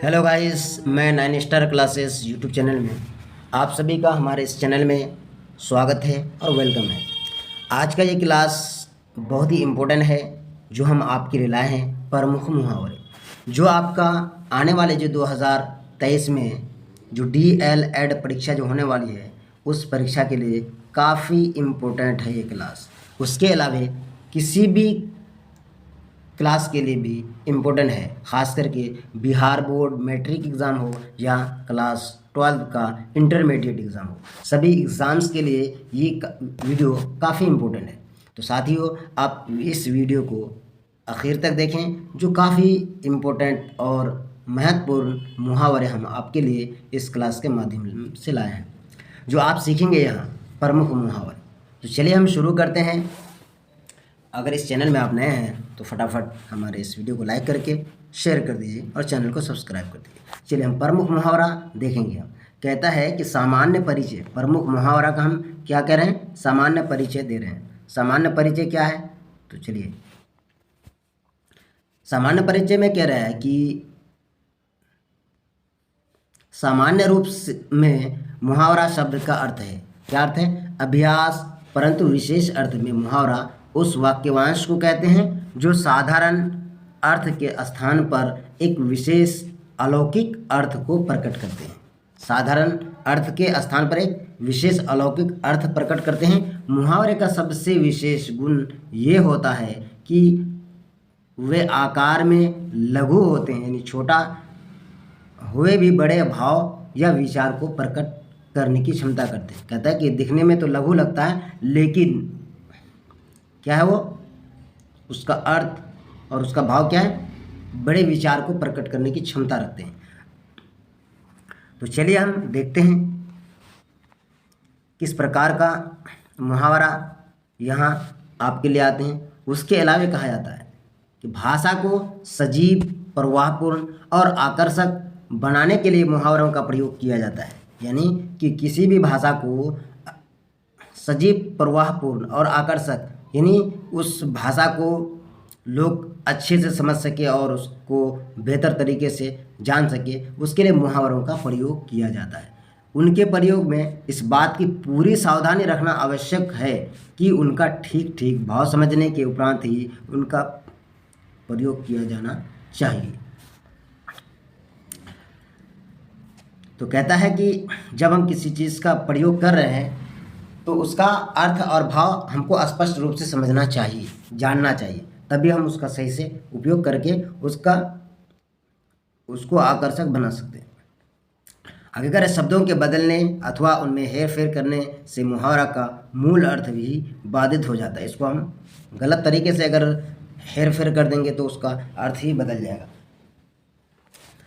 Hello guys, मैं nine star classes YouTube channel में आप सभी का हमारे इस चैनल में स्वागत है और वेलकम है। आज का ये क्लास बहुत ही इम्पोर्टेंट है जो हम आपके लिए लाए हैं। प्रमुख मुहावरे जो आपका आने वाले जो 2023 में जो DL.ED परीक्षा जो होने वाली है उस परीक्षा के लिए काफ़ी इम्पोर्टेंट है ये क्लास। उसके अलावा किसी भी क्लास के लिए भी इम्पोर्टेंट है, ख़ास करके बिहार बोर्ड मैट्रिक एग्ज़ाम हो या क्लास 12 का इंटरमीडिएट एग्ज़ाम हो, सभी एग्ज़ाम्स के लिए ये वीडियो काफ़ी इम्पोर्टेंट है। तो साथियों, आप इस वीडियो को आखिर तक देखें जो काफ़ी इम्पोर्टेंट और महत्वपूर्ण मुहावरे हम आपके लिए इस क्लास के माध्यम से लाए हैं जो आप सीखेंगे यहाँ प्रमुख मुहावरे। तो चलिए हम शुरू करते हैं। अगर इस चैनल में आप नए हैं तो फटाफट हमारे इस वीडियो को लाइक करके शेयर कर दीजिए और चैनल को सब्सक्राइब कर दीजिए। चलिए हम प्रमुख मुहावरा देखेंगे। हम कहता है कि सामान्य परिचय, प्रमुख मुहावरा का हम क्या कह रहे हैं, सामान्य परिचय दे रहे हैं। सामान्य परिचय क्या है, तो चलिए सामान्य परिचय में कह रहा है कि सामान्य रूप में मुहावरा शब्द का अर्थ है, क्या अर्थ है, अभ्यास, परंतु विशेष अर्थ में मुहावरा उस वाक्यवांश को कहते हैं जो साधारण अर्थ के स्थान पर एक विशेष अलौकिक अर्थ को प्रकट करते हैं। साधारण अर्थ के स्थान पर एक विशेष अलौकिक अर्थ प्रकट करते हैं। मुहावरे का सबसे विशेष गुण ये होता है कि वे आकार में लघु होते हैं, यानी छोटा हुए भी बड़े भाव या विचार को प्रकट करने की क्षमता करते हैं। कहता है कि दिखने में तो लघु लगता है लेकिन क्या है वो, उसका अर्थ और उसका भाव क्या है, बड़े विचार को प्रकट करने की क्षमता रखते हैं। तो चलिए हम देखते हैं किस प्रकार का मुहावरा यहाँ आपके लिए आते हैं। उसके अलावा कहा जाता है कि भाषा को सजीव, प्रवाहपूर्ण और आकर्षक बनाने के लिए मुहावरों का प्रयोग किया जाता है। यानी कि किसी भी भाषा को सजीव, प्रवाहपूर्ण और आकर्षक, यानी उस भाषा को लोग अच्छे से समझ सके और उसको बेहतर तरीके से जान सके, उसके लिए मुहावरों का प्रयोग किया जाता है। उनके प्रयोग में इस बात की पूरी सावधानी रखना आवश्यक है कि उनका ठीक ठीक भाव समझने के उपरांत ही उनका प्रयोग किया जाना चाहिए। तो कहता है कि जब हम किसी चीज़ का प्रयोग कर रहे हैं तो उसका अर्थ और भाव हमको स्पष्ट रूप से समझना चाहिए, जानना चाहिए, तभी हम उसका सही से उपयोग करके उसको आकर्षक बना सकते हैं। अगर शब्दों के बदलने अथवा उनमें हेर फेर करने से मुहावरा का मूल अर्थ भी बाधित हो जाता है। इसको हम गलत तरीके से अगर हेर फेर कर देंगे तो उसका अर्थ ही बदल जाएगा।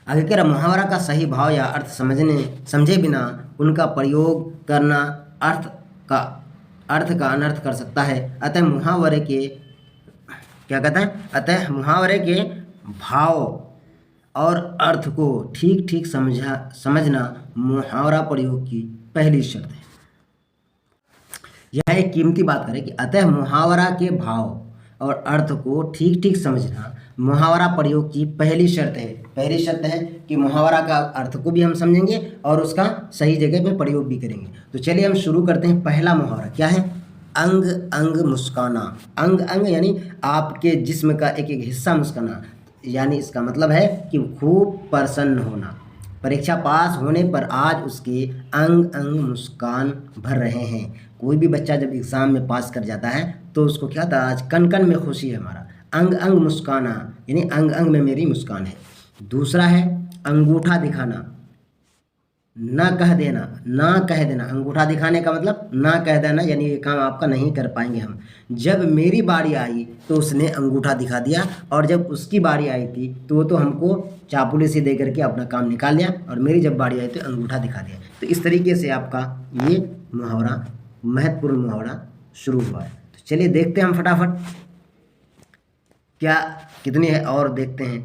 अगर मुहावरा का सही भाव या अर्थ समझे बिना उनका प्रयोग करना अर्थ का अनर्थ कर सकता है। अतः मुहावरे के क्या कहता है, अतः मुहावरे के भाव और अर्थ को ठीक ठीक समझना मुहावरा प्रयोग की पहली शर्त है। यह एक कीमती बात करें कि अतः मुहावरा के भाव और अर्थ को ठीक ठीक समझना मुहावरा प्रयोग की पहली शर्त है। पहली शर्त है कि मुहावरा का अर्थ को भी हम समझेंगे और उसका सही जगह पे प्रयोग भी करेंगे। तो चलिए हम शुरू करते हैं। पहला मुहावरा क्या है, अंग अंग मुस्काना। अंग अंग यानी आपके जिस्म का एक एक हिस्सा मुस्काना, यानी इसका मतलब है कि खूब प्रसन्न होना। परीक्षा पास होने पर आज उसके अंग अंग मुस्कान भर रहे हैं। कोई भी बच्चा जब एग्ज़ाम में पास कर जाता है तो उसको क्या था, आज कन कन में खुशी है हमारा। अंग अंग मुस्काना यानी अंग अंग में मेरी मुस्कान है। दूसरा है अंगूठा दिखाना, ना कह देना, ना कह देना। अंगूठा दिखाने का मतलब ना कह देना, यानी ये काम आपका नहीं कर पाएंगे हम। जब मेरी बारी आई तो उसने अंगूठा दिखा दिया और जब उसकी बारी आई थी तो वो तो हमको चापुलिसी दे करके अपना काम निकाल लिया और मेरी जब बारी आई तो अंगूठा दिखा दिया। तो इस तरीके से आपका ये मुहावरा, महत्वपूर्ण मुहावरा शुरू हुआ है। तो चलिए देखते हैं हम फटाफट क्या कितनी है और देखते हैं।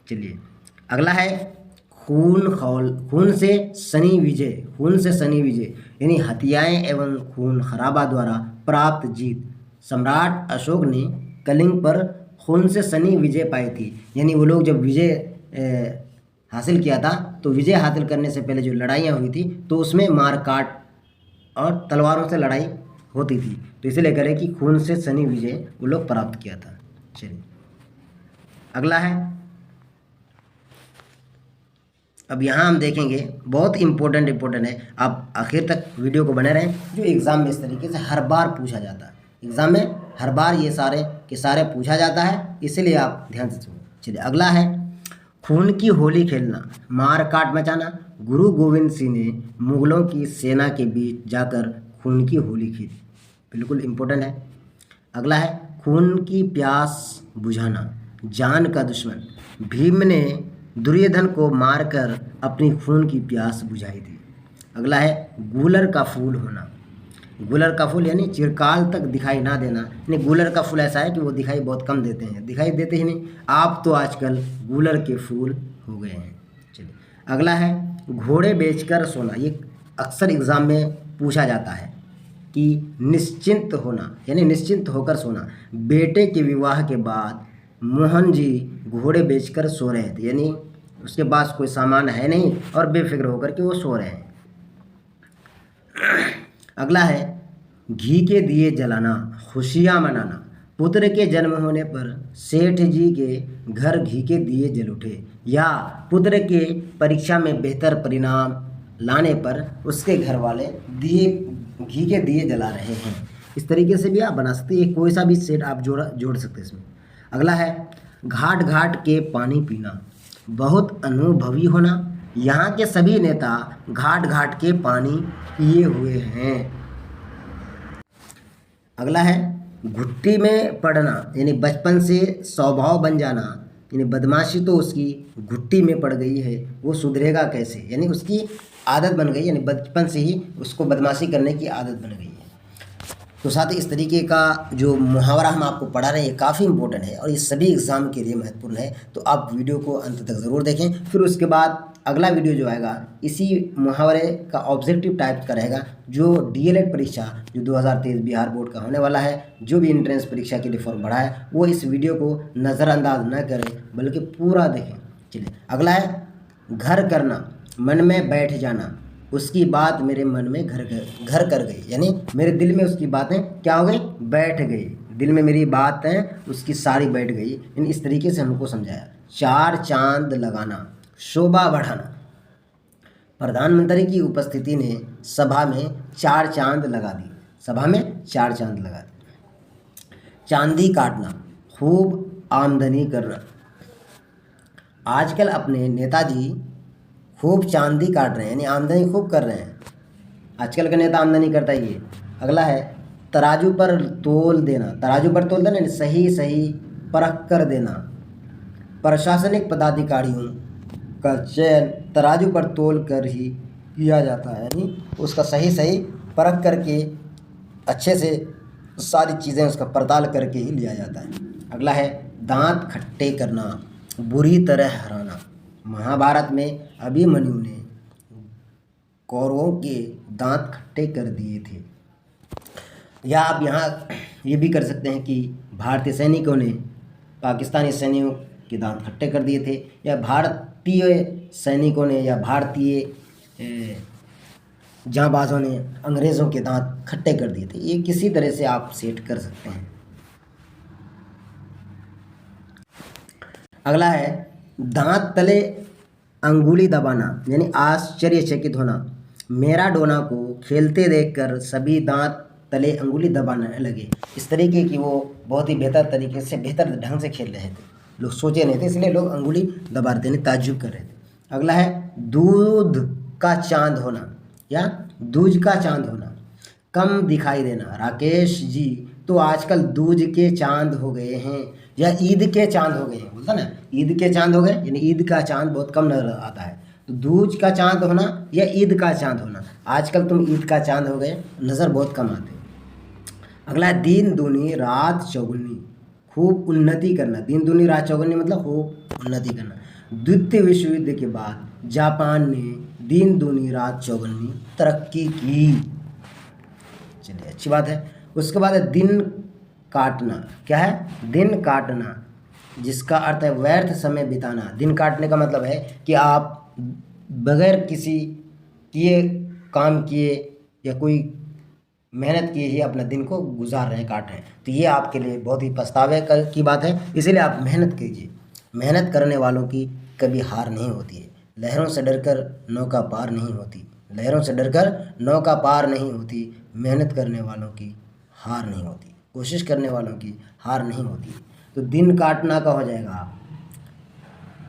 चलिए अगला है खून खौल, खून से शनि विजय। खून से शनि विजय यानी हत्याएं एवं खून खराबा द्वारा प्राप्त जीत। सम्राट अशोक ने कलिंग पर खून से शनि विजय पाई थी। यानी वो लोग जब विजय हासिल किया था, तो विजय हासिल करने से पहले जो लड़ाइयाँ हुई थी तो उसमें मार काट और तलवारों से लड़ाई होती थी, तो इसीलिए कह रहे कि खून से सनी विजय वो लोग प्राप्त किया था। चलिए अगला है, अब यहाँ हम देखेंगे बहुत इम्पोर्टेंट है, आप आखिर तक वीडियो को बने रहें, जो एग्ज़ाम में इस तरीके से हर बार पूछा जाता है, एग्ज़ाम में हर बार ये सारे के सारे पूछा जाता है, इसीलिए आप ध्यान से सुनो। चलिए अगला है, खून की होली खेलना, मार काट मचाना। गुरु गोविंद सिंह ने मुगलों की सेना के बीच जाकर खून की होली खेली, बिल्कुल इम्पोर्टेंट है। अगला है, खून की प्यास बुझाना, जान का दुश्मन। भीम ने दुर्योधन को मारकर अपनी खून की प्यास बुझाई थी। अगला है, गूलर का फूल होना। गूलर का फूल यानी चिरकाल तक दिखाई ना देना, यानी गूलर का फूल ऐसा है कि वो दिखाई बहुत कम देते हैं, दिखाई देते ही नहीं, आप तो आजकल गूलर के फूल हो गए हैं। चलिए अगला है, घोड़े बेचकर सोना। ये अक्सर एग्ज़ाम में पूछा जाता है कि निश्चिंत होना यानी निश्चिंत होकर सोना। बेटे के विवाह के बाद मोहन जी घोड़े बेचकर सो रहे थे, यानी उसके पास कोई सामान है नहीं और बेफिक्र होकर के वो सो रहे हैं। अगला है, घी के दिए जलाना, खुशियाँ मनाना। पुत्र के जन्म होने पर सेठ जी के घर घी के दिए जल उठे, या पुत्र के परीक्षा में बेहतर परिणाम लाने पर उसके घर वाले घी के दिए जला रहे हैं। इस तरीके से भी आप बना सकते हैं, कोई सा भी सेट आप जोड़ सकते हैं इसमें। अगला है, घाट घाट के पानी पीना, बहुत अनुभवी होना। यहाँ के सभी नेता घाट घाट के पानी पिए हुए हैं। अगला है, घुट्टी में पड़ना, यानी बचपन से स्वभाव बन जाना, यानी बदमाशी तो उसकी घुट्टी में पड़ गई है, वो सुधरेगा कैसे, यानी उसकी आदत बन गई, यानी बचपन से ही उसको बदमाशी करने की आदत बन गई है। तो साथ ही इस तरीके का जो मुहावरा हम आपको पढ़ा रहे हैं ये काफ़ी इंपॉर्टेंट है और ये सभी एग्ज़ाम के लिए महत्वपूर्ण है, तो आप वीडियो को अंत तक ज़रूर देखें। फिर उसके बाद अगला वीडियो जो आएगा इसी मुहावरे का ऑब्जेक्टिव टाइप का रहेगा, जो डीएलएड परीक्षा जो 2023 बिहार बोर्ड का होने वाला है, जो भी एंट्रेंस परीक्षा के लिए फॉर्म भरा है वो इस वीडियो को नज़रअंदाज न करें बल्कि पूरा देखें। चलिए अगला है, घर करना, मन में बैठ जाना। उसकी बात मेरे मन में घर कर गई, यानी मेरे दिल में उसकी बातें क्या हो गई, बैठ गई, दिल में मेरी बात है उसकी सारी बैठ गई, यानी इस तरीके से हमको समझाया। चार चांद लगाना, शोभा बढ़ाना। प्रधानमंत्री की उपस्थिति ने सभा में 4 चांद लगा दी, सभा में 4 चांद लगा दी। चांदी काटना, खूब आमदनी करना। आजकल अपने नेताजी खूब चांदी काट रहे हैं, यानी आमदनी खूब कर रहे हैं, आजकल का नेता आमदनी करता ही है। अगला है, तराजू पर तोल देना, तराजू पर तोल देना यानी सही सही परख कर देना। प्रशासनिक पदाधिकारियों का चयन तराजू पर तोल कर ही किया जाता है, यानी उसका सही सही परख करके अच्छे से सारी चीज़ें उसका पड़ताल करके ही लिया जाता है। अगला है, दांत खट्टे करना, बुरी तरह हराना। महाभारत में अभिमन्यु ने कौरवों के दांत खट्टे कर दिए थे। या आप यहाँ ये भी कर सकते हैं कि भारतीय सैनिकों ने पाकिस्तानी सैनिकों के दांत खट्टे कर दिए थे, या भारतीय सैनिकों ने या भारतीय जांबाजों ने अंग्रेज़ों के दांत खट्टे कर दिए थे। ये किसी तरह से आप सेट कर सकते हैं। अगला है, दांत तले अंगुली दबाना, यानी आश्चर्यचकित होना। मैराडोना को खेलते देखकर सभी दांत तले अंगुली दबाने लगे, इस तरीके की वो बहुत ही बेहतर तरीके से बेहतर ढंग से खेल रहे थे, लोग सोचे नहीं थे इसलिए लोग अंगुली दबा रहे थे, ताज्जुब कर रहे थे। अगला है, दूध का चांद होना या दूज का चांद होना, कम दिखाई देना। राकेश जी तो आजकल दूज के चांद हो गए हैं या ईद के चांद हो गए हैं, बोलता ना ईद के चांद हो गए, यानी ईद का चांद बहुत कम नजर आता है। तो दूज का चांद होना या ईद का चांद होना, आजकल तुम ईद का चांद हो गए, नज़र बहुत कम आते। अगला है, दिन दूनी रात चौगुनी, खूब उन्नति करना। दिन दूनी रात चौगुनी मतलब खूब उन्नति करना। द्वितीय विश्व युद्ध के बाद जापान ने दिन दूनी रात चौगुनी तरक्की की। चलिए अच्छी बात है। उसके बाद है, दिन काटना, क्या है, दिन काटना, जिसका अर्थ है व्यर्थ समय बिताना। दिन काटने का मतलब है कि आप बगैर किसी किए काम किए या कोई मेहनत किए ही अपना दिन को गुजार रहे हैं, काट रहे हैं। तो ये आपके लिए बहुत ही पछतावे की बात है। इसीलिए आप मेहनत कीजिए। मेहनत करने वालों की कभी हार नहीं होती है। लहरों से डरकर नौका पार नहीं होती, लहरों से डरकर नौका पार नहीं होती। मेहनत करने वालों की हार नहीं होती, कोशिश करने वालों की हार नहीं होती। तो दिन काटना का हो जाएगा।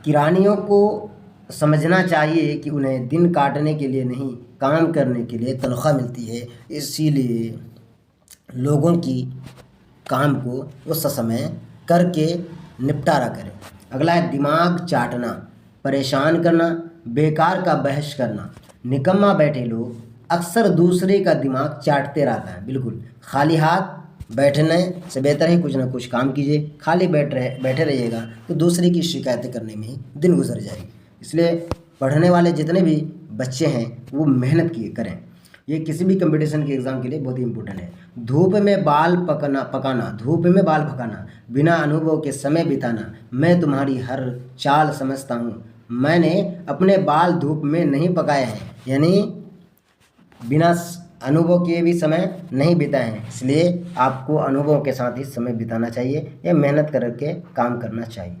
किरानियों को समझना चाहिए कि उन्हें दिन काटने के लिए नहीं, काम करने के लिए तनख्वाह मिलती है। इसीलिए लोगों की काम को उस समय करके निपटारा करें। अगला है दिमाग चाटना, परेशान करना, बेकार का बहस करना। निकम्मा बैठे लोग अक्सर दूसरे का दिमाग चाटते रहता है। बिल्कुल खाली हाथ बैठने से बेहतर है कुछ ना कुछ काम कीजिए। खाली बैठे रहिएगा तो दूसरे की शिकायतें करने में ही दिन गुजर जाएगी। इसलिए पढ़ने वाले जितने भी बच्चे हैं वो मेहनत करें। ये किसी भी कंपटीशन के एग्ज़ाम के लिए बहुत ही इंपॉर्टेंट है। धूप में बाल पकाना, धूप में बाल पकाना, बिना अनुभव के समय बिताना। मैं तुम्हारी हर चाल समझता हूँ, मैंने अपने बाल धूप में नहीं पकाए हैं, यानी बिना अनुभव किए भी समय नहीं बिताए हैं। इसलिए आपको अनुभव के साथ ही समय बिताना चाहिए या मेहनत करके काम करना चाहिए।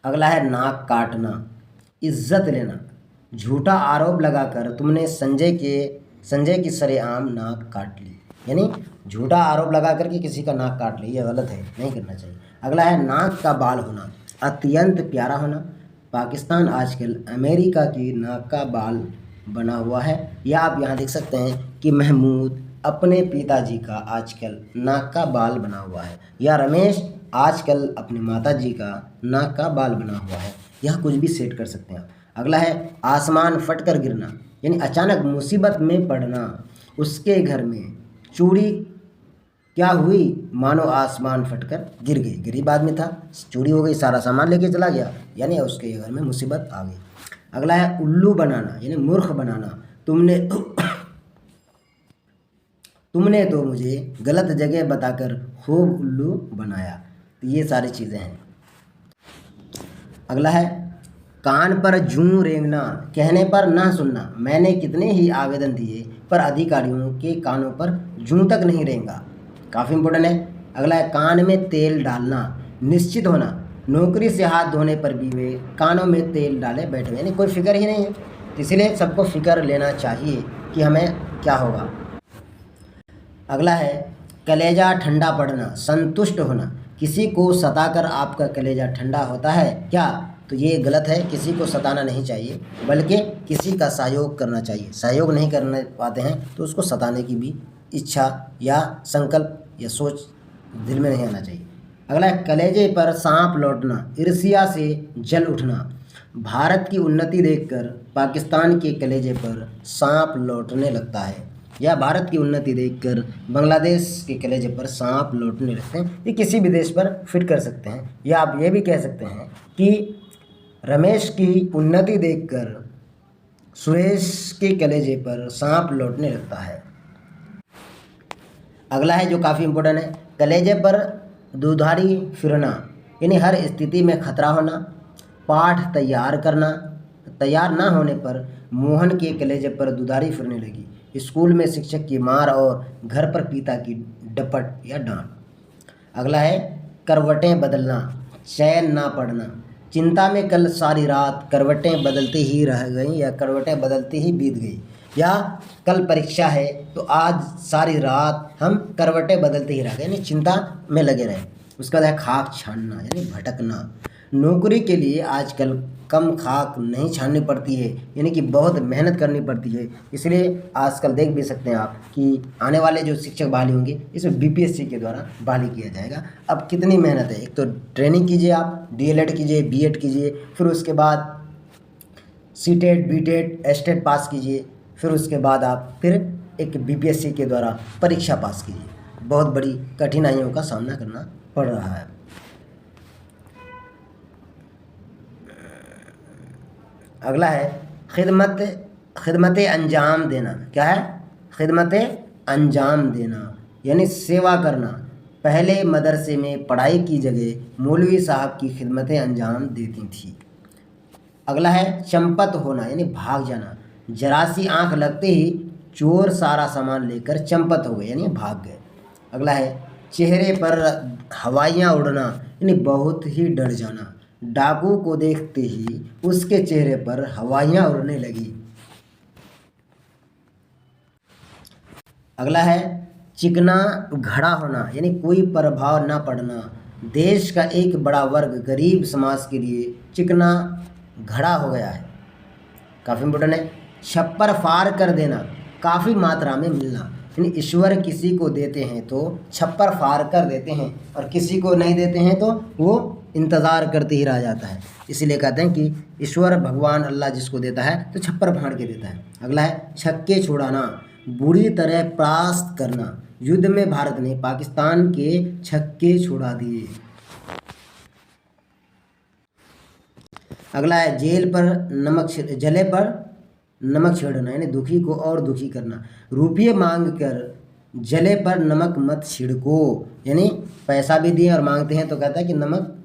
अगला है नाक काटना, इज्जत लेना। झूठा आरोप लगाकर तुमने संजय की सरेआम नाक काट ली, यानी झूठा आरोप लगा करके किसी का नाक काट ली, ये गलत है, नहीं करना चाहिए। अगला है नाक का बाल होना, अत्यंत प्यारा होना। पाकिस्तान आजकल अमेरिका की नाक का बाल बना हुआ है। या आप यहाँ देख सकते हैं कि महमूद अपने पिताजी का आजकल नाक का बाल बना हुआ है, या रमेश आजकल अपनी माताजी का नाक का बाल बना हुआ है। यह कुछ भी सेट कर सकते हैं आप। अगला है आसमान फटकर गिरना, यानी अचानक मुसीबत में पड़ना। उसके घर में चूड़ी क्या हुई, मानो आसमान फटकर गिर गई। गरीब आदमी था, चोरी हो गई, सारा सामान लेके चला गया, यानी उसके घर में मुसीबत आ गई। अगला है उल्लू बनाना, यानी मूर्ख बनाना। तुमने तो मुझे गलत जगह बताकर खूब उल्लू बनाया। तो ये सारी चीज़ें हैं। अगला है कान पर जूं रेंगना, कहने पर ना सुनना। मैंने कितने ही आवेदन दिए पर अधिकारियों के कानों पर जूं तक नहीं रेंगा। काफ़ी इंपॉर्टेंट है। अगला है कान में तेल डालना, निश्चित होना। नौकरी से हाथ धोने पर भी वे कानों में तेल डाले बैठे हुए, यानी कोई फिक्र ही नहीं है। इसलिए सबको फिक्र लेना चाहिए कि हमें क्या होगा। अगला है कलेजा ठंडा पड़ना, संतुष्ट होना। किसी को सताकर आपका कलेजा ठंडा होता है क्या? तो ये गलत है। किसी को सताना नहीं चाहिए, बल्कि किसी का सहयोग करना चाहिए। सहयोग नहीं करने पाते हैं तो उसको सताने की भी इच्छा या संकल्प या सोच दिल में नहीं आना चाहिए। अगला है कलेजे पर सांप लौटना, ईर्ष्या से जल उठना। भारत की उन्नति देखकर पाकिस्तान के कलेजे पर सांप लौटने लगता है, या भारत की उन्नति देखकर बांग्लादेश के कलेजे पर सांप लौटने लगते हैं। ये किसी भी देश पर फिट कर सकते हैं। या आप ये भी कह सकते हैं कि रमेश की उन्नति देखकर सुरेश के कलेजे पर सांप लौटने लगता है। अगला है जो काफ़ी इंपॉर्टेंट है, कलेजे पर दुधारी फिरना, यानी हर स्थिति में खतरा होना। पाठ तैयार करना, तैयार ना होने पर मोहन के कलेजे पर दुधारी फिरने लगी। स्कूल में शिक्षक की मार और घर पर पिता की डपट या डांट। अगला है करवटें बदलना, चैन ना पड़ना। चिंता में कल सारी रात करवटें बदलती ही रह गई, या करवटें बदलती ही बीत गई। या कल परीक्षा है तो आज सारी रात हम करवटें बदलते ही रह गए, यानी चिंता में लगे रहे। उसका है खाक छानना, यानी भटकना। नौकरी के लिए आजकल कम खाक नहीं छाननी पड़ती है, यानी कि बहुत मेहनत करनी पड़ती है। इसलिए आजकल देख भी सकते हैं आप कि आने वाले जो शिक्षक बहाली होंगे इसमें बीपीएससी के द्वारा बहाली किया जाएगा। अब कितनी मेहनत है, एक तो ट्रेनिंग कीजिए, आप डीएलएड कीजिए, बीएड कीजिए, फिर उसके बाद सीटेट बीटेट एस्टेट पास कीजिए, फिर उसके बाद आप फिर एक बीपीएससी के द्वारा परीक्षा पास कीजिए। बहुत बड़ी कठिनाइयों का सामना करना पड़ रहा है। अगला है खिदमत अंजाम देना। क्या है? खिदमत अंजाम देना, यानी सेवा करना। पहले मदरसे में पढ़ाई की जगह मौलवी साहब की खिदमतें अंजाम देती थी। अगला है चंपत होना यानी भाग जाना। जरा सी आँख लगते ही चोर सारा सामान लेकर चंपत हो गए यानी भाग गए। अगला है चेहरे पर हवाइयाँ उड़ना यानी बहुत ही डर जाना। डाकू को देखते ही उसके चेहरे पर हवाइयाँ उड़ने लगी। अगला है चिकना घड़ा होना यानी कोई प्रभाव ना पड़ना। देश का एक बड़ा वर्ग गरीब समाज के लिए चिकना घड़ा हो गया है, काफ़ी इम्पोर्टेंट है। छप्पर फाड़ कर देना, काफ़ी मात्रा में मिलना यानी ईश्वर किसी को देते हैं तो छप्पर फाड़ कर देते हैं और किसी को नहीं देते हैं तो वो इंतज़ार करते ही रह जाता है। इसीलिए कहते हैं कि ईश्वर भगवान अल्लाह जिसको देता है तो छप्पर फाड़ के देता है। अगला है छक्के छुड़ाना, बुरी तरह परास्त करना। युद्ध में भारत ने पाकिस्तान के छक्के छुड़ा दिए। अगला है जले पर नमक छिड़कना यानी दुखी को और दुखी करना। रुपये मांग कर जले पर नमक मत छिड़को यानी पैसा भी दिए और मांगते हैं तो कहता है कि नमक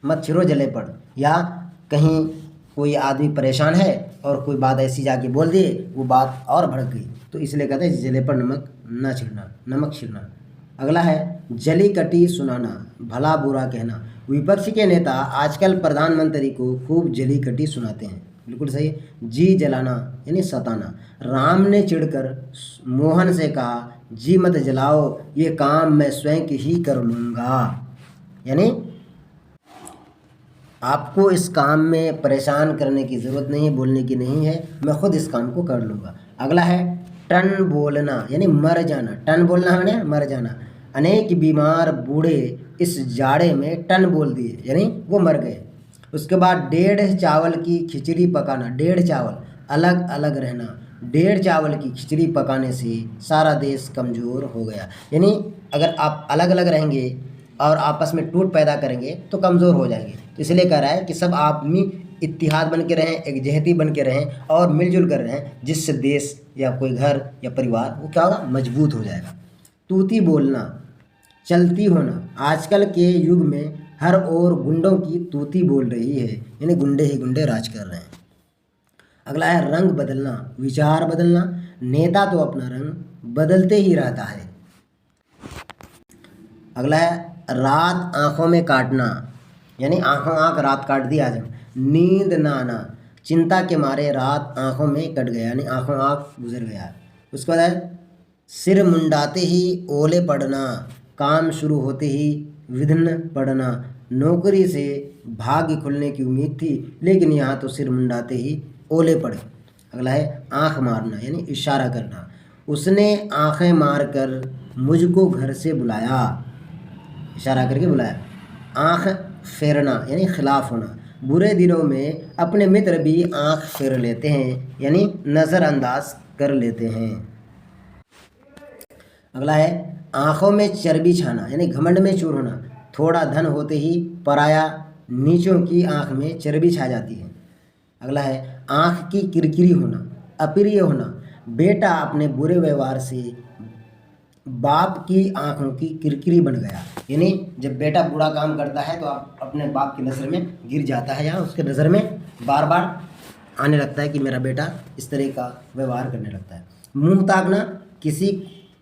मत छिड़ो जले पर। या कहीं कोई आदमी परेशान है और कोई बात ऐसी जाके बोल दिए, वो बात और भड़क गई, तो इसलिए कहते हैं जले पर नमक छिड़ना। अगला है जली कटी सुनाना, भला बुरा कहना। विपक्ष के नेता आजकल प्रधानमंत्री को खूब जली कटी सुनाते हैं, बिल्कुल सही है। जी जलाना यानी सताना। राम ने चिढ़कर मोहन से कहा, जी मत जलाओ, ये काम मैं स्वयं ही कर लूँगा यानी आपको इस काम में परेशान करने की ज़रूरत नहीं है, बोलने की नहीं है, मैं खुद इस काम को कर लूँगा। अगला है टन बोलना यानी मर जाना। टन बोलना है मर जाना। अनेक बीमार बूढ़े इस जाड़े में टन बोल दिए यानी वो मर गए। उसके बाद 1.5 चावल की खिचड़ी पकाना। 1.5 चावल अलग अलग रहना। 1.5 चावल की खिचड़ी पकाने से सारा देश कमज़ोर हो गया यानी अगर आप अलग अलग रहेंगे और आपस में टूट पैदा करेंगे तो कमज़ोर हो जाएंगे। तो इसलिए कह रहा है कि सब आदमी इत्तेहाद बन के रहें, एकजहती बन के रहें और मिलजुल कर रहें, जिससे देश या कोई घर या परिवार वो क्या होगा, मजबूत हो जाएगा। तूती बोलना, चलती होना। आजकल के युग में हर ओर गुंडों की तूती बोल रही है यानी गुंडे ही गुंडे राज कर रहे हैं। अगला है रंग बदलना, विचार बदलना। नेता तो अपना रंग बदलते ही रहता है। अगला है रात आँखों में काटना यानी आँखों आँख रात काट दी आज। नींद ना आना, चिंता के मारे रात आँखों में कट गया यानी आँखों आँख गुजर गया। उसके बाद है सिर मुंडाते ही ओले पड़ना, काम शुरू होते ही विघ्न पड़ना। नौकरी से भाग्य खुलने की उम्मीद थी लेकिन यहाँ तो सिर मुंडाते ही ओले पड़े। अगला है आँख मारना यानी इशारा करना। उसने आँखें मारकर मुझको घर से बुलाया, इशारा करके बुलाया। आँख फेरना यानी खिलाफ होना। बुरे दिनों में अपने मित्र भी आँख फेर लेते हैं यानी नज़रअंदाज कर लेते हैं। अगला है आँखों में चर्बी छाना यानी घमंड में चूर होना। थोड़ा धन होते ही पराया नीचों की आँख में चर्बी छा जाती है। अगला है आँख की किरकिरी होना, अप्रिय होना। बेटा अपने बुरे व्यवहार से बाप की आँखों की किरकिरी बन गया यानी जब बेटा बुरा काम करता है तो आप अपने बाप की नज़र में गिर जाता है या उसके नज़र में बार बार आने लगता है कि मेरा बेटा इस तरह का व्यवहार करने लगता है। मुंह ताकना, किसी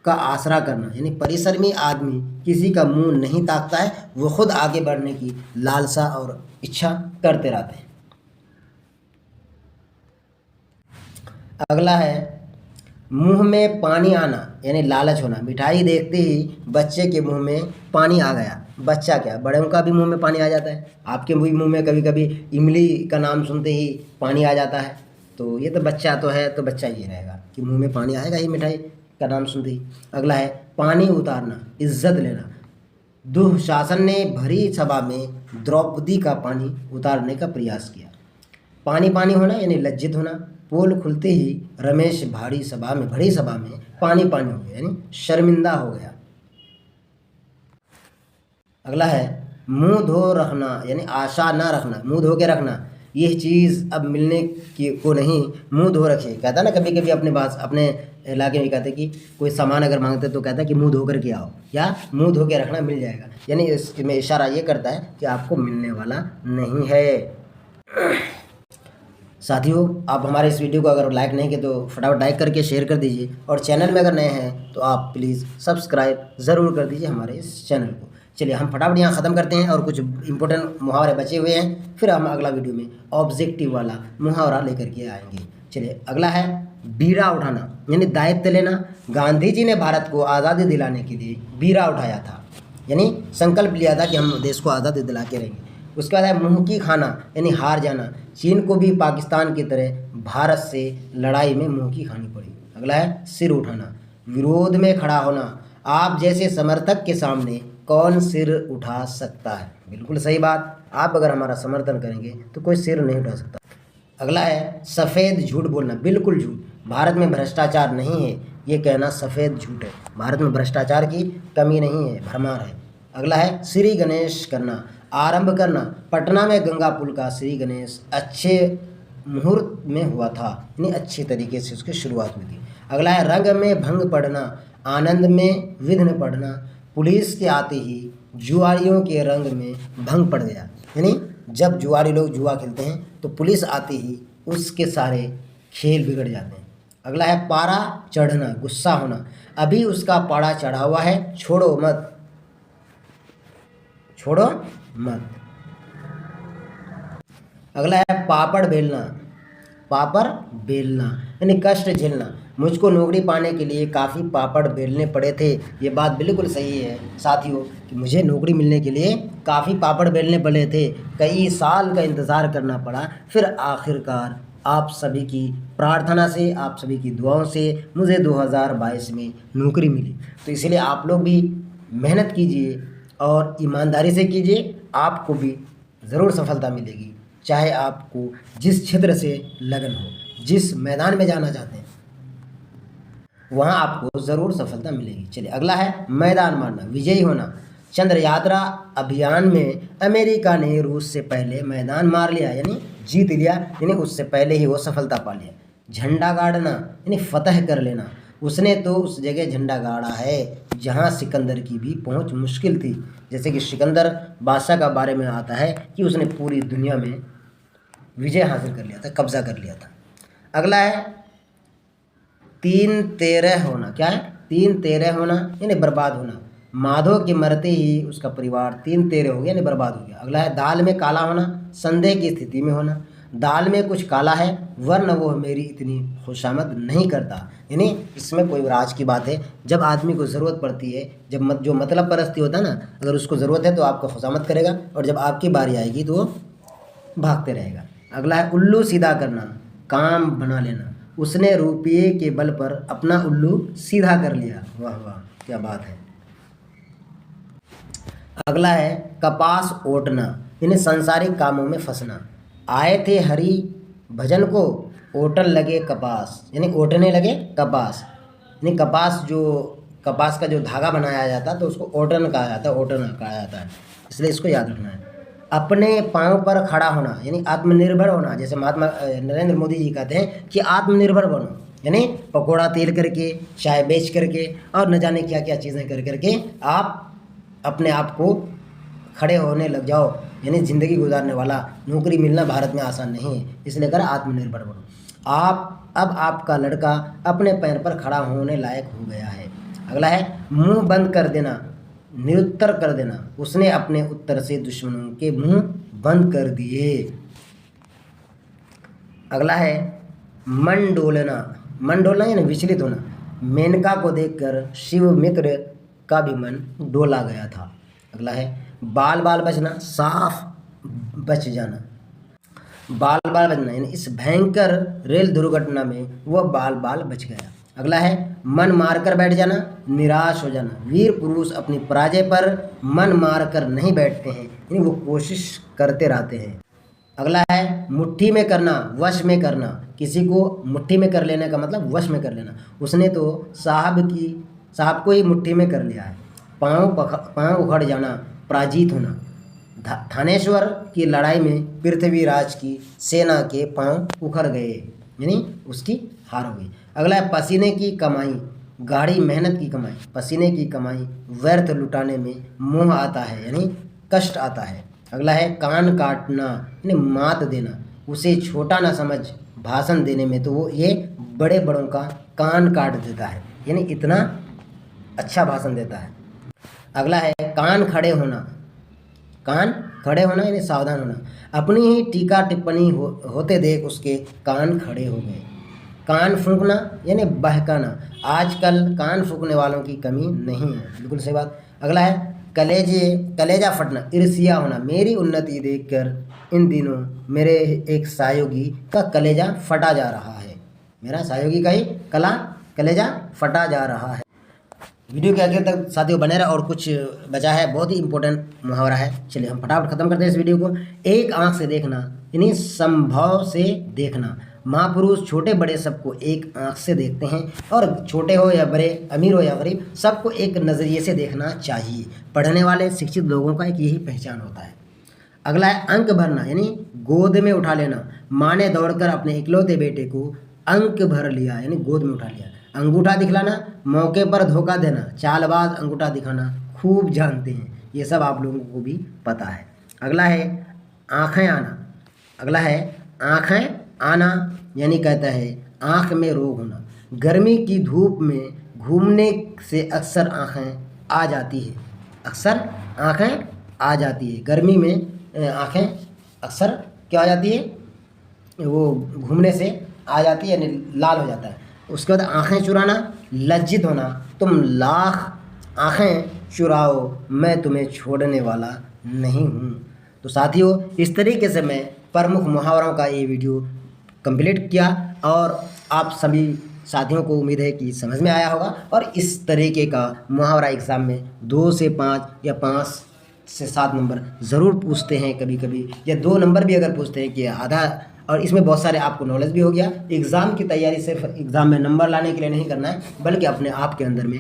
का आसरा करना यानी परिश्रमी आदमी किसी का मुंह नहीं ताकता है, वो खुद आगे बढ़ने की लालसा और इच्छा करते रहते हैं। अगला है मुंह में पानी आना यानी लालच होना। मिठाई देखते ही बच्चे के मुंह में पानी आ गया। बच्चा क्या, बड़ों का भी मुंह में पानी आ जाता है। आपके भी मुंह में कभी कभी इमली का नाम सुनते ही पानी आ जाता है, तो ये तो बच्चा तो है, तो बच्चा ये रहेगा कि मुंह में पानी आएगा ही मिठाई का नाम सुनते ही। अगला है पानी उतारना, इज्जत लेना। दुशासन ने भरी सभा में द्रौपदी का पानी उतारने का प्रयास किया। पानी पानी होना यानी लज्जित होना। पोल खुलते ही रमेश बड़ी सभा में पानी पानी हो गया यानी शर्मिंदा हो गया। अगला है मुंह धो रखना यानी आशा ना रखना, मुंह धो के रखना। यह चीज़ अब मिलने की को नहीं, मुंह धो रखे। कहता ना कभी कभी अपने इलाके में कहते हैं कि कोई सामान अगर मांगते तो कहता है कि मुंह धो करके आओ, या मुंह धो के रखना, मिल जाएगा। यानी इसमें इशारा ये करता है कि आपको मिलने वाला नहीं है। साथियों, आप हमारे इस वीडियो को अगर लाइक नहीं किए तो फटाफट लाइक करके शेयर कर दीजिए, और चैनल में अगर नए हैं तो आप प्लीज़ सब्सक्राइब ज़रूर कर दीजिए हमारे इस चैनल को। चलिए हम फटाफट यहाँ ख़त्म करते हैं, और कुछ इंपॉर्टेंट मुहावरे बचे हुए हैं, फिर हम अगला वीडियो में ऑब्जेक्टिव वाला मुहावरा लेकर के आएंगे। चलिए अगला है बीड़ा उठाना, यानी दायित्व लेना। गांधी जी ने भारत को आज़ादी दिलाने के लिए बीड़ा उठाया था, यानी संकल्प लिया था कि हम देश को आज़ादी दिला के रहेंगे। उसके बाद है मुँह की खाना, यानी हार जाना। चीन को भी पाकिस्तान की तरह भारत से लड़ाई में मुँह की खानी पड़ी। अगला है सिर उठाना, विरोध में खड़ा होना। आप जैसे समर्थक के सामने कौन सिर उठा सकता है? बिल्कुल सही बात, आप अगर हमारा समर्थन करेंगे तो कोई सिर नहीं उठा सकता। अगला है सफ़ेद झूठ बोलना, बिल्कुल झूठ। भारत में भ्रष्टाचार नहीं है, ये कहना सफ़ेद झूठ है। भारत में भ्रष्टाचार की कमी नहीं है, भरमार है। अगला है श्री गणेश करना, आरंभ करना। पटना में गंगा पुल का श्री गणेश अच्छे मुहूर्त में हुआ था, यानी अच्छी तरीके से उसकी शुरुआत हुई थी। अगला है रंग में भंग पड़ना, आनंद में विघ्न पड़ना। पुलिस के आते ही जुआरियों के रंग में भंग पड़ गया, यानी जब जुआरी लोग जुआ खेलते हैं तो पुलिस आते ही उसके सारे खेल बिगड़ जाते हैं। अगला है पारा चढ़ना, गुस्सा होना। अभी उसका पारा चढ़ा हुआ है, छोड़ो मत, छोड़ो मत। अगला है पापड़ बेलना, पापड़ बेलना यानी कष्ट झेलना। मुझको नौकरी पाने के लिए काफ़ी पापड़ बेलने पड़े थे। ये बात बिल्कुल सही है साथियों कि मुझे नौकरी मिलने के लिए काफ़ी पापड़ बेलने पड़े थे, कई साल का इंतज़ार करना पड़ा, फिर आखिरकार आप सभी की प्रार्थना से, आप सभी की दुआओं से मुझे 2022 में नौकरी मिली। तो इसलिए आप लोग भी मेहनत कीजिए और ईमानदारी से कीजिए, आपको भी ज़रूर सफलता मिलेगी। चाहे आपको जिस क्षेत्र से लगन हो, जिस मैदान में जाना चाहते हैं, वहाँ आपको ज़रूर सफलता मिलेगी। चलिए अगला है मैदान मारना, विजयी होना। चंद्र यात्रा अभियान में अमेरिका ने रूस से पहले मैदान मार लिया, यानी जीत लिया, यानी उससे पहले ही वो सफलता पा लिया। झंडा गाड़ना यानी फतह कर लेना। उसने तो उस जगह झंडा गाड़ा है जहाँ सिकंदर की भी पहुँच मुश्किल थी। जैसे कि सिकंदर बादशाह का बारे में आता है कि उसने पूरी दुनिया में विजय हासिल कर लिया था, कब्जा कर लिया था। अगला है 3-13 होना। क्या है? 3-13 होना यानी बर्बाद होना। माधव के मरते ही उसका परिवार 3-13 हो गया, यानी बर्बाद हो गया। अगला है दाल में काला होना, संदेह की स्थिति में होना। दाल में कुछ काला है वरना वो मेरी इतनी खुशामद नहीं करता, यानी इसमें कोई राज की बात है। जब आदमी को ज़रूरत पड़ती है, जब जो मतलब परस्ती होता है ना, अगर उसको ज़रूरत है तो आपको खुशामद करेगा, और जब आपकी बारी आएगी तो वो भागते रहेगा। अगला है उल्लू सीधा करना, काम बना लेना। उसने रुपये के बल पर अपना उल्लू सीधा कर लिया। वाह वाह, क्या बात है। अगला है कपास ओटना, यानी सांसारिक कामों में फंसना। आए थे हरि भजन को, ओटन लगे कपास, यानी ओटने लगे कपास, यानी कपास का जो धागा बनाया जाता है तो उसको ओटन कहा जाता है, ओटन कहा जाता है, इसलिए इसको याद रखना है। अपने पाँव पर खड़ा होना यानी आत्मनिर्भर होना। जैसे महात्मा नरेंद्र मोदी जी कहते हैं कि आत्मनिर्भर बनो, यानी पकौड़ा तेल करके, चाय बेच करके, और न जाने क्या क्या चीज़ें कर करके आप अपने आप को खड़े होने लग जाओ, यानी ज़िंदगी गुजारने वाला। नौकरी मिलना भारत में आसान नहीं है, इसलिए कर आत्मनिर्भर बनो। अब आपका लड़का अपने पैर पर खड़ा होने लायक हो गया है। अगला है मुंह बंद कर देना, निरुत्तर कर देना। उसने अपने उत्तर से दुश्मनों के मुंह बंद कर दिए। अगला है मन डोलना, मन डोलना यानी विचलित होना। मेनका को देखकर शिव मित्र का भी मन डोला गया था। अगला है बाल बाल बचना, साफ बच जाना। बाल बाल बचना यानी इस भयंकर रेल दुर्घटना में वह बाल बाल बच गया। अगला है मन मारकर बैठ जाना, निराश हो जाना। वीर पुरुष अपनी पराजय पर मन मारकर नहीं बैठते हैं, यानी वो कोशिश करते रहते हैं। अगला है मुट्ठी में करना, वश में करना। किसी को मुट्ठी में कर लेने का मतलब वश में कर लेना। उसने तो साहब को ही मुट्ठी में कर लिया है। पाँव उखड़ जाना, पराजित होना। थानेश्वर की लड़ाई में पृथ्वीराज की सेना के पांव उखड़ गए, यानी उसकी हार हो गई। अगला है पसीने की कमाई, गाढ़ी मेहनत की कमाई, पसीने की कमाई व्यर्थ लुटाने में मोह आता है, यानी कष्ट आता है। अगला है कान काटना, यानी मात देना, उसे छोटा ना समझ भाषण देने में, तो वो ये बड़े बड़ों का कान काट देता है, यानी इतना अच्छा भाषण देता है। अगला है कान खड़े होना, कान खड़े होना यानी सावधान होना, अपनी ही टीका टिप्पणी होते देख उसके कान खड़े हो गए। कान फूंकना यानी बहकाना, आजकल कान फूंकने वालों की कमी नहीं है, बिल्कुल सही बात। अगला है कलेजा फटना, ईर्ष्या होना, मेरी उन्नति देखकर इन दिनों मेरे एक सहयोगी का कलेजा फटा जा रहा है, मेरा सहयोगी का ही कलेजा फटा जा रहा है। वीडियो के आखिर तक साथियों बने रहे, और कुछ बचा है, बहुत ही इंपॉर्टेंट मुहावरा है। चलिए हम फटाफट खत्म करते हैं इस वीडियो को। एक आंख से देखना यानी संभव से देखना, महापुरुष छोटे बड़े सबको एक आंख से देखते हैं, और छोटे हो या बड़े, अमीर हो या गरीब, सबको एक नज़रिए से देखना चाहिए। पढ़ने वाले शिक्षित लोगों का एक यही पहचान होता है। अगला है अंक भरना यानी गोद में उठा लेना, माँ ने दौड़कर अपने इकलौते बेटे को अंक भर लिया यानी गोद में उठा लिया। अंगूठा दिखलाना, मौके पर धोखा देना, चालबाज अंगूठा दिखाना खूब जानते हैं, ये सब आप लोगों को भी पता है। अगला है आँखें आना, अगला है आँखें आना यानी कहता है आँख में रोग होना, गर्मी की धूप में घूमने से अक्सर आँखें आ जाती है, अक्सर आँखें आ जाती है, गर्मी में आँखें अक्सर क्या आ जाती है, वो घूमने से आ जाती है यानी लाल हो जाता है। उसके बाद आँखें चुराना, लज्जित होना, तुम लाख आँखें चुराओ मैं तुम्हें छोड़ने वाला नहीं हूँ। तो साथियों इस तरीके से मैं प्रमुख मुहावरों का ये वीडियो कंप्लीट किया, और आप सभी साथियों को उम्मीद है कि समझ में आया होगा। और इस तरीके का मुहावरा एग्ज़ाम में 2 से 5 या 5 से 7 नंबर ज़रूर पूछते हैं, कभी कभी या 2 नंबर भी अगर पूछते हैं कि आधा, और इसमें बहुत सारे आपको नॉलेज भी हो गया। एग्ज़ाम की तैयारी सिर्फ एग्ज़ाम में नंबर लाने के लिए नहीं करना है, बल्कि अपने आप के अंदर में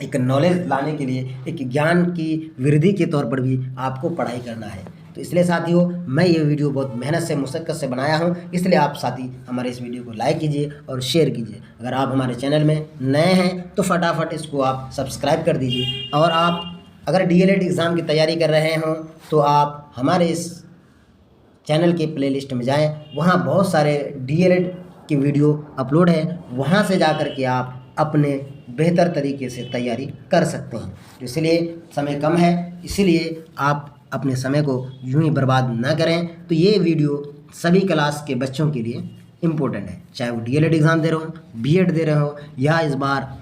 एक नॉलेज लाने के लिए, एक ज्ञान की वृद्धि के तौर पर भी आपको पढ़ाई करना है। तो इसलिए साथियों मैं ये वीडियो बहुत मेहनत से, मुशक्क़त से बनाया हूँ, इसलिए आप साथी हमारे इस वीडियो को लाइक कीजिए और शेयर कीजिए। अगर आप हमारे चैनल में नए हैं तो फटाफट इसको आप सब्सक्राइब कर दीजिए, और आप अगर DLED एग्ज़ाम की तैयारी कर रहे हों तो आप हमारे इस चैनल के प्लेलिस्ट में जाएं, वहाँ बहुत सारे DLED की वीडियो अपलोड है, वहाँ से जा कर के आप अपने बेहतर तरीके से तैयारी कर सकते हैं। इसलिए समय कम है, इसीलिए आप अपने समय को यूं ही बर्बाद ना करें। तो ये वीडियो सभी क्लास के बच्चों के लिए इम्पोर्टेंट है, चाहे वो DLED एग्ज़ाम दे रहे हो, BEd दे रहे हो, या इस बार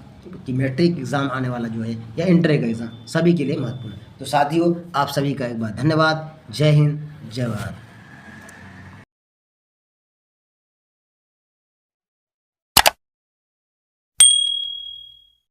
कि मैट्रिक एग्ज़ाम आने वाला जो है, या इंटर का एग्ज़ाम, सभी के लिए महत्वपूर्ण है। तो साथियों आप सभी का एक बार धन्यवाद। जय हिंद, जय भारत।